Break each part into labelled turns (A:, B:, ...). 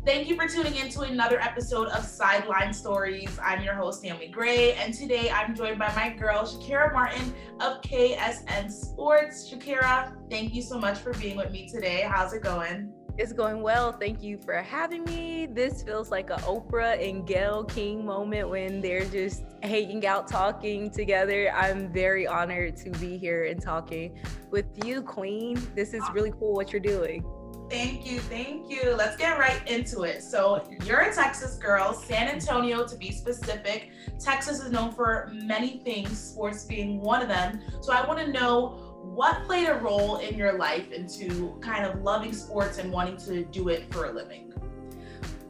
A: Thank you for tuning in to another episode of Sideline Stories. I'm your host, Naomi Grey, and today I'm joined by my girl, Shaquira Martin of KSN Sports. Shaquira, thank you so much for being with me today. How's it going?
B: It's going well. Thank you for having me. This feels like an Oprah and Gayle King moment when they're just hanging out, talking together. I'm very honored to be here and talking with you, Queen. This is really cool what you're doing.
A: Thank you. Let's get right into it. So you're a Texas girl, San Antonio to be specific. Texas is known for many things, sports being one of them. So I want to know what played a role in your life into kind of loving sports and wanting to do it for a living?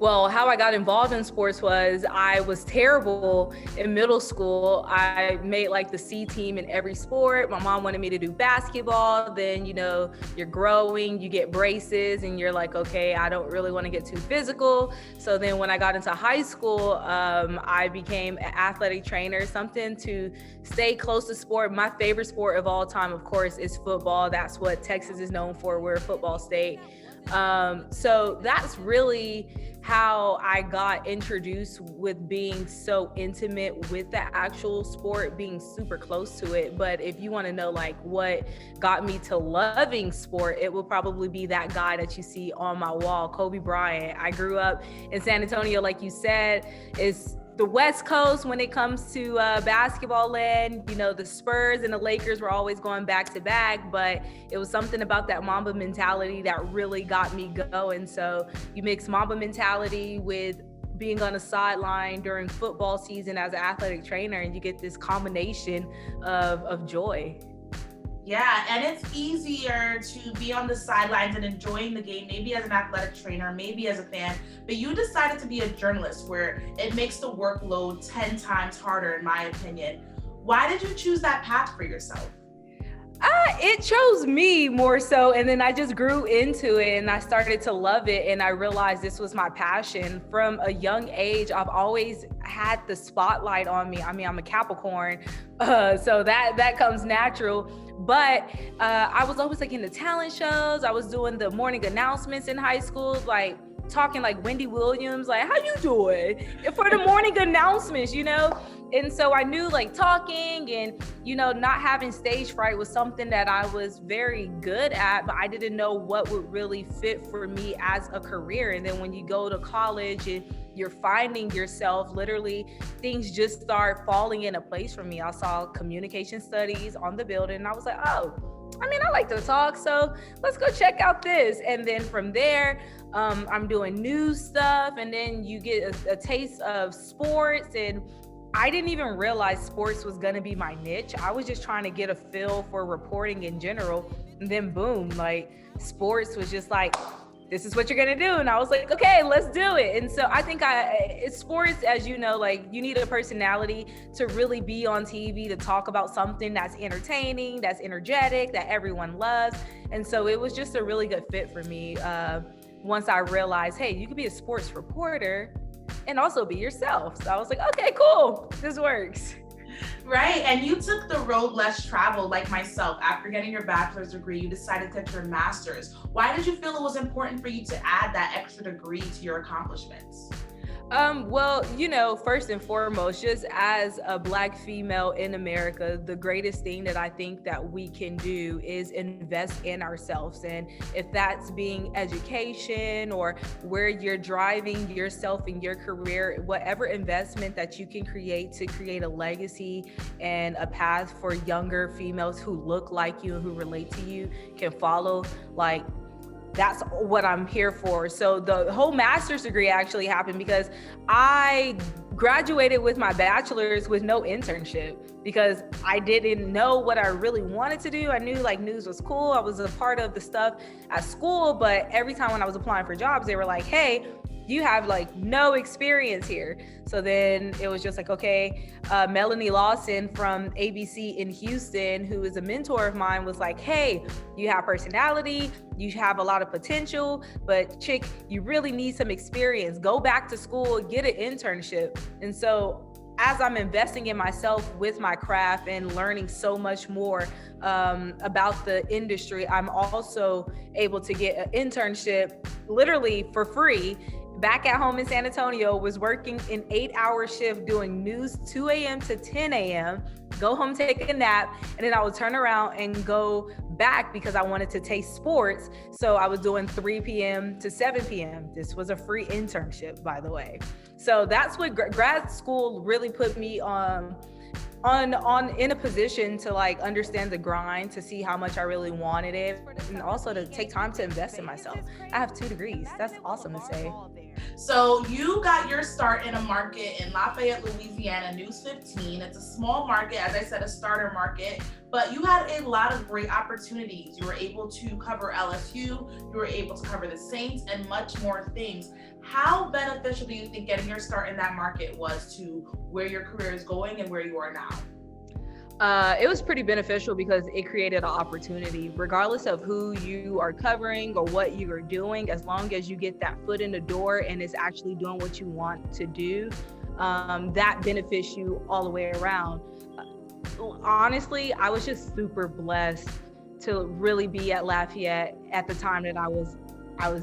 B: Well, how I got involved in sports was I was terrible in middle school. I made like the C team in every sport. My mom wanted me to do basketball. Then, you're growing, you get braces and you're like, okay, I don't really want to get too physical. So then when I got into high school, I became an athletic trainer, something to stay close to sport. My favorite sport of all time, of course, is football. That's what Texas is known for. We're a football state. So that's really how I got introduced with being so intimate with the actual sport, being super close to it. But if you want to know like what got me to loving sport, it will probably be that guy that you see on my wall, Kobe Bryant. I grew up in San Antonio, like you said, is the West Coast when it comes to basketball land. The Spurs and the Lakers were always going back to back, but it was something about that Mamba mentality that really got me going. So you mix Mamba mentality with being on a sideline during football season as an athletic trainer, and you get this combination of joy.
A: Yeah, and it's easier to be on the sidelines and enjoying the game, maybe as an athletic trainer, maybe as a fan, but you decided to be a journalist where it makes the workload 10 times harder, in my opinion. Why did you choose that path for yourself?
B: It chose me more so, and then I just grew into it and I started to love it, and I realized this was my passion. From a young age, I've always had the spotlight on me. I mean, I'm a Capricorn, so that comes natural. But I was always like in the talent shows. I was doing the morning announcements in high school, like talking like Wendy Williams, like, how you doing? For the morning announcements, And so I knew like talking and, not having stage fright was something that I was very good at, but I didn't know what would really fit for me as a career. And then when you go to college and you're finding yourself, literally things just start falling into place for me. I saw communication studies on the building and I was like, oh, I like to talk, so let's go check out this. And then from there, I'm doing news stuff, and then you get a taste of sports. And I didn't even realize sports was gonna be my niche. I was just trying to get a feel for reporting in general. And then boom, like sports was just like, this is what you're gonna do. And I was like, okay, let's do it. And so I think it's sports, as you know, like you need a personality to really be on TV, to talk about something that's entertaining, that's energetic, that everyone loves. And so it was just a really good fit for me. Once I realized, hey, you could be a sports reporter and also be yourself. So I was like, okay, cool, this works.
A: Right, and you took the road less traveled like myself. After getting your bachelor's degree, you decided to get your master's. Why did you feel it was important for you to add that extra degree to your accomplishments?
B: Well, first and foremost, just as a Black female in America, the greatest thing that I think that we can do is invest in ourselves. And if that's being education or where you're driving yourself in your career, whatever investment that you can create to create a legacy and a path for younger females who look like you and who relate to you can follow, like, that's what I'm here for. So the whole master's degree actually happened because I graduated with my bachelor's with no internship because I didn't know what I really wanted to do. I knew like news was cool. I was a part of the stuff at school, but every time when I was applying for jobs, they were like, hey, you have like no experience here. So then it was just like, okay, Melanie Lawson from ABC in Houston, who is a mentor of mine, was like, hey, you have personality, you have a lot of potential, but chick, you really need some experience. Go back to school, get an internship. And so as I'm investing in myself with my craft and learning so much more about the industry, I'm also able to get an internship literally for free back at home in San Antonio, was working an 8-hour shift doing news 2 a.m. to 10 a.m., go home, take a nap, and then I would turn around and go back because I wanted to taste sports. So I was doing 3 p.m. to 7 p.m. This was a free internship, by the way. So that's what grad school really put me on in a position to like understand the grind, to see how much I really wanted it, and also to take time to invest in myself. I have 2 degrees. That's awesome to say.
A: So you got your start in a market in Lafayette, Louisiana, News 15. It's a small market, as I said, a starter market, but you had a lot of great opportunities. You were able to cover LSU, you were able to cover the Saints, and much more things. How beneficial do you think getting your start in that market was to where your career is going and where you are now?
B: It was pretty beneficial because it created an opportunity, regardless of who you are covering or what you are doing. As long as you get that foot in the door and it's actually doing what you want to do, that benefits you all the way around. Honestly, I was just super blessed to really be at Lafayette at the time that I was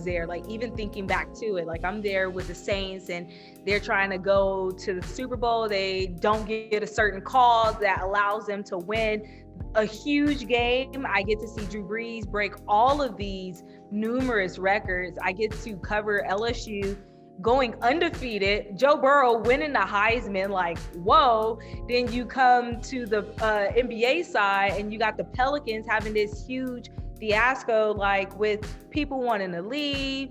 B: there. Like, even thinking back to it, like, I'm there with the Saints and they're trying to go to the Super Bowl. They don't get a certain call that allows them to win a huge game. I get to see Drew Brees break all of these numerous records. I get to cover LSU going undefeated, Joe Burrow winning the Heisman, like, whoa. Then you come to the NBA side and you got the Pelicans having this huge fiasco, like with people wanting to leave,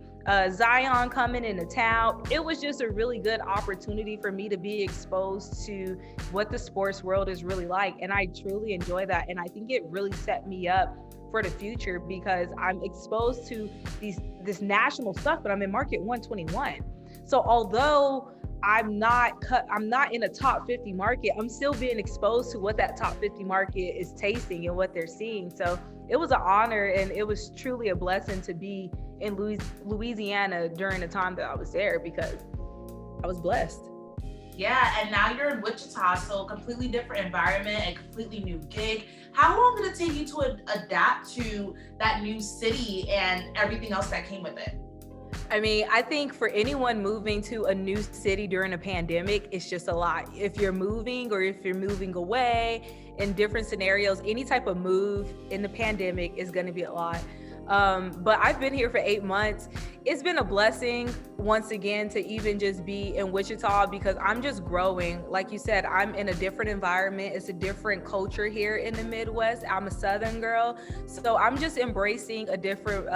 B: Zion coming into town. It was just a really good opportunity for me to be exposed to what the sports world is really like. And I truly enjoy that. And I think it really set me up for the future because I'm exposed to this national stuff, but I'm in market 121. So although I'm not in a top 50 market, I'm still being exposed to what that top 50 market is tasting and what they're seeing. So it was an honor and it was truly a blessing to be in Louisiana during the time that I was there because I was blessed.
A: Yeah, and now you're in Wichita, so a completely different environment and completely new gig. How long did it take you to adapt to that new city and everything else that came with it?
B: I mean, I think for anyone moving to a new city during a pandemic, it's just a lot. If you're moving or if you're moving away in different scenarios, any type of move in the pandemic is going to be a lot. But I've been here for 8 months. It's been a blessing once again to even just be in Wichita because I'm just growing. Like you said, I'm in a different environment. It's a different culture here in the Midwest. I'm a Southern girl. So I'm just embracing a different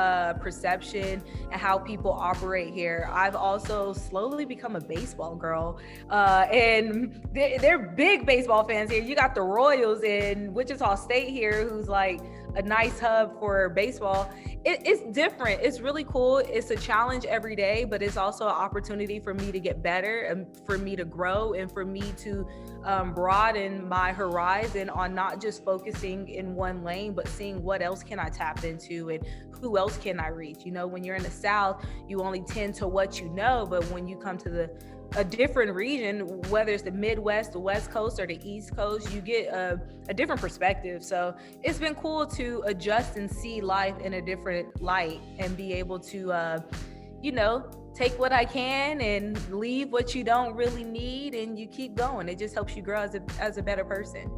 B: perception and how people operate here. I've also slowly become a baseball girl. And they're big baseball fans here. You got the Royals in Wichita State here, who's like a nice hub for baseball. It's different. It's really cool. It's a challenge every day, but it's also an opportunity for me to get better and for me to grow and for me to broaden my horizon on not just focusing in one lane, but seeing what else can I tap into and who else can I reach. You know, when you're in the South, you only tend to what you know, but when you come to a different region, whether it's the Midwest, the West Coast, or the East Coast, you get a different perspective. So it's been cool to adjust and see life in a different light and be able to, take what I can and leave what you don't really need, and you keep going. It just helps you grow as a better person.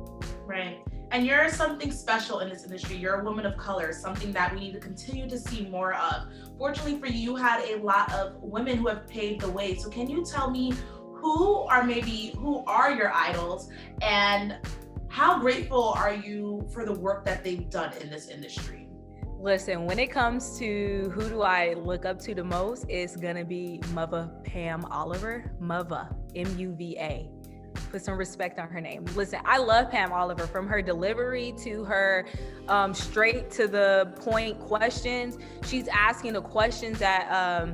A: Right. And you're something special in this industry. You're a woman of color, something that we need to continue to see more of. Fortunately for you, you had a lot of women who have paved the way. So can you tell me who are your idols and how grateful are you for the work that they've done in this industry?
B: Listen, when it comes to who do I look up to the most, it's gonna be Mother Pam Oliver. Mother, M-U-V-A. Put some respect on her name. Listen, I love Pam Oliver, from her delivery to her straight to the point questions. She's asking the questions that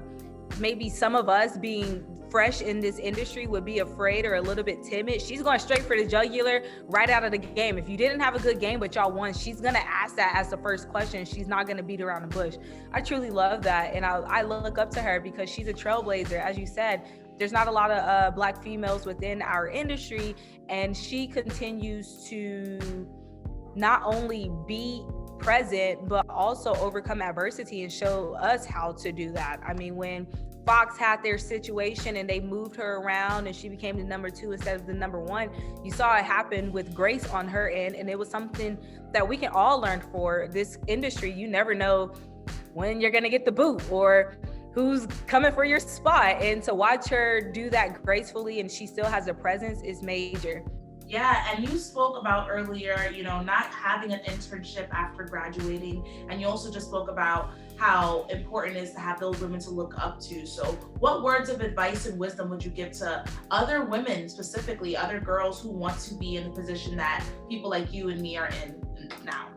B: maybe some of us being fresh in this industry would be afraid or a little bit timid. She's going straight for the jugular right out of the game. If you didn't have a good game but y'all won, she's gonna ask that as the first question. She's not gonna beat around the bush. I truly love that, and I look up to her because she's a trailblazer. As you said, there's not a lot of Black females within our industry, and she continues to not only be present, but also overcome adversity and show us how to do that. I mean, when Fox had their situation and they moved her around and she became the number 2 instead of the number 1. You saw it happen with Grace on her end, and it was something that we can all learn for this industry. You never know when you're gonna get the boot or who's coming for your spot, and to watch her do that gracefully and she still has a presence is major.
A: Yeah, and you spoke about earlier, not having an internship after graduating, and you also just spoke about how important it is to have those women to look up to. So what words of advice and wisdom would you give to other women, specifically other girls who want to be in the position that people like you and me are in now?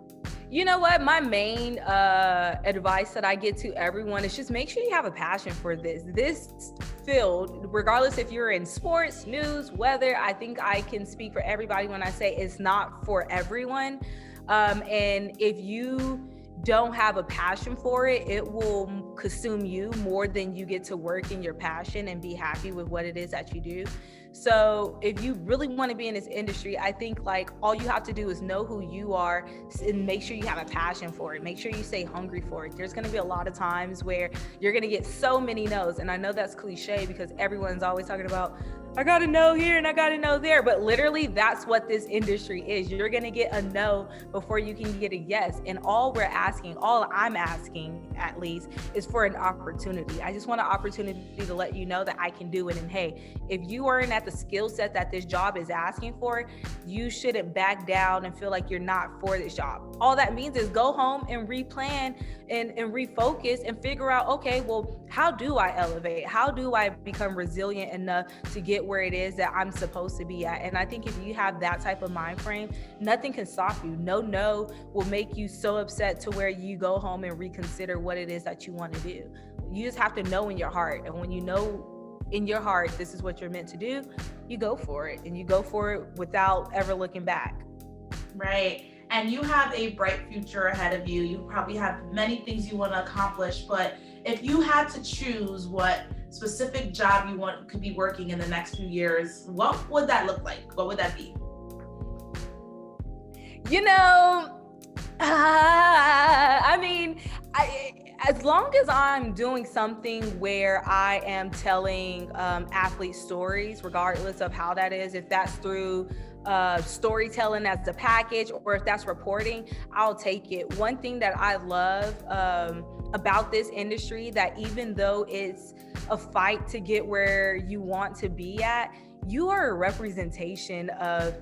B: You know what? My main advice that I get to everyone is just make sure you have a passion for this field, regardless if you're in sports, news, weather. I think I can speak for everybody when I say it's not for everyone. And if you don't have a passion for it, it will consume you more than you get to work in your passion and be happy with what it is that you do. So if you really want to be in this industry, I think like all you have to do is know who you are and make sure you have a passion for it. Make sure you stay hungry for it. There's going to be a lot of times where you're going to get so many no's. And I know that's cliche because everyone's always talking about, I got to know here and I got to know there. But literally that's what this industry is. You're going to get a no before you can get a yes. And all I'm asking at least is for an opportunity. I just want an opportunity to let you know that I can do it. And hey, if you aren't at the skill set that this job is asking for, you shouldn't back down and feel like you're not for this job. All that means is go home and replan and refocus and figure out, okay, well, how do I elevate? How do I become resilient enough to get where it is that I'm supposed to be at? And I think if you have that type of mind frame, nothing can stop you. No will make you so upset to where you go home and reconsider what it is that you want to do. You just have to know in your heart. And when you know in your heart this is what you're meant to do, you go for it, and you go for it without ever looking back.
A: Right. And you have a bright future ahead of you. You probably have many things you want to accomplish, but if you had to choose what specific job you could be working in the next few years, what would that look like? What would that be?
B: As long as I'm doing something where I am telling athlete stories, regardless of how that is, if that's through storytelling as a package or if that's reporting, I'll take it. One thing that I love about this industry, that even though it's a fight to get where you want to be at, you are a representation of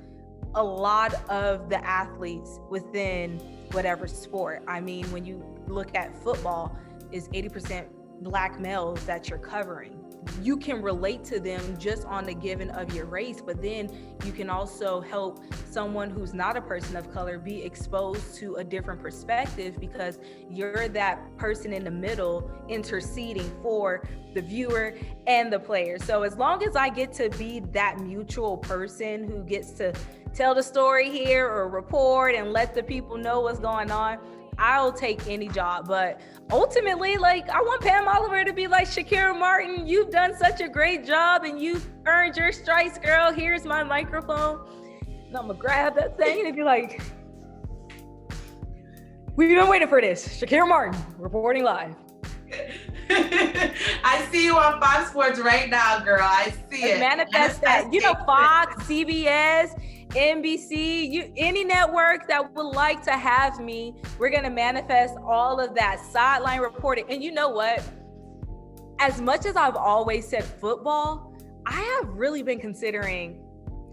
B: a lot of the athletes within whatever sport. I mean, when you look at football, is 80% Black males that you're covering. You can relate to them just on the given of your race, but then you can also help someone who's not a person of color be exposed to a different perspective because you're that person in the middle interceding for the viewer and the player. So as long as I get to be that mutual person who gets to tell the story here or report and let the people know what's going on, I'll take any job. But ultimately, I want Pam Oliver to be like, Shaquira Martin, you've done such a great job and you've earned your stripes, girl. Here's my microphone. And I'm gonna grab that thing and be like, we've been waiting for this. Shaquira Martin, reporting live.
A: I see you on Fox Sports right now, girl. I see it.
B: Manifest that. Fox, CBS, NBC, any network that would like to have me, we're going to manifest all of that sideline reporting. And you know what? As much as I've always said football, I have really been considering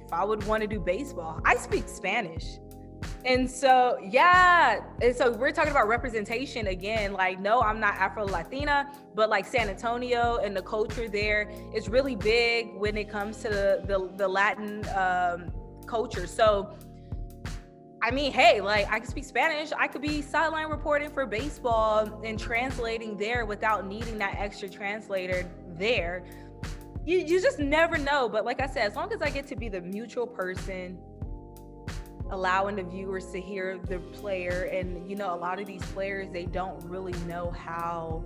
B: if I would want to do baseball. I speak Spanish. And so, and so we're talking about representation again. No, I'm not Afro-Latina, but San Antonio and the culture there is really big when it comes to the Latin culture. So, I mean, hey, I can speak Spanish. I could be sideline reporting for baseball and translating there without needing that extra translator there. You just never know. But like I said, as long as I get to be the mutual person, allowing the viewers to hear the player, and a lot of these players, they don't really know how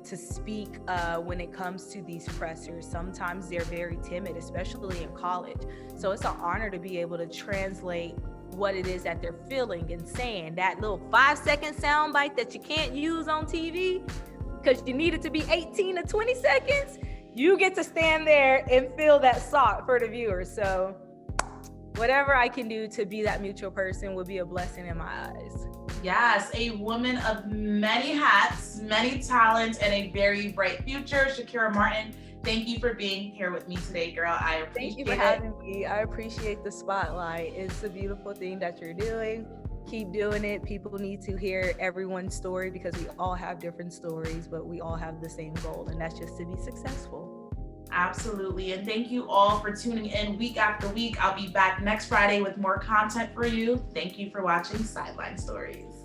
B: to speak when it comes to these pressers. Sometimes they're very timid, especially in college. So it's an honor to be able to translate what it is that they're feeling and saying. That little 5-second soundbite that you can't use on TV, because you need it to be 18 to 20 seconds, you get to stand there and fill that slot for the viewers. So whatever I can do to be that mutual person would be a blessing in my eyes.
A: Yes, a woman of many hats, many talents, and a very bright future. Shaquira Martin, thank you for being here with me today, girl. I appreciate it.
B: Thank you for having me. I appreciate the spotlight. It's a beautiful thing that you're doing. Keep doing it. People need to hear everyone's story because we all have different stories, but we all have the same goal, and that's just to be successful.
A: Absolutely. And thank you all for tuning in week after week. I'll be back next Friday with more content for you. Thank you for watching Sideline Stories.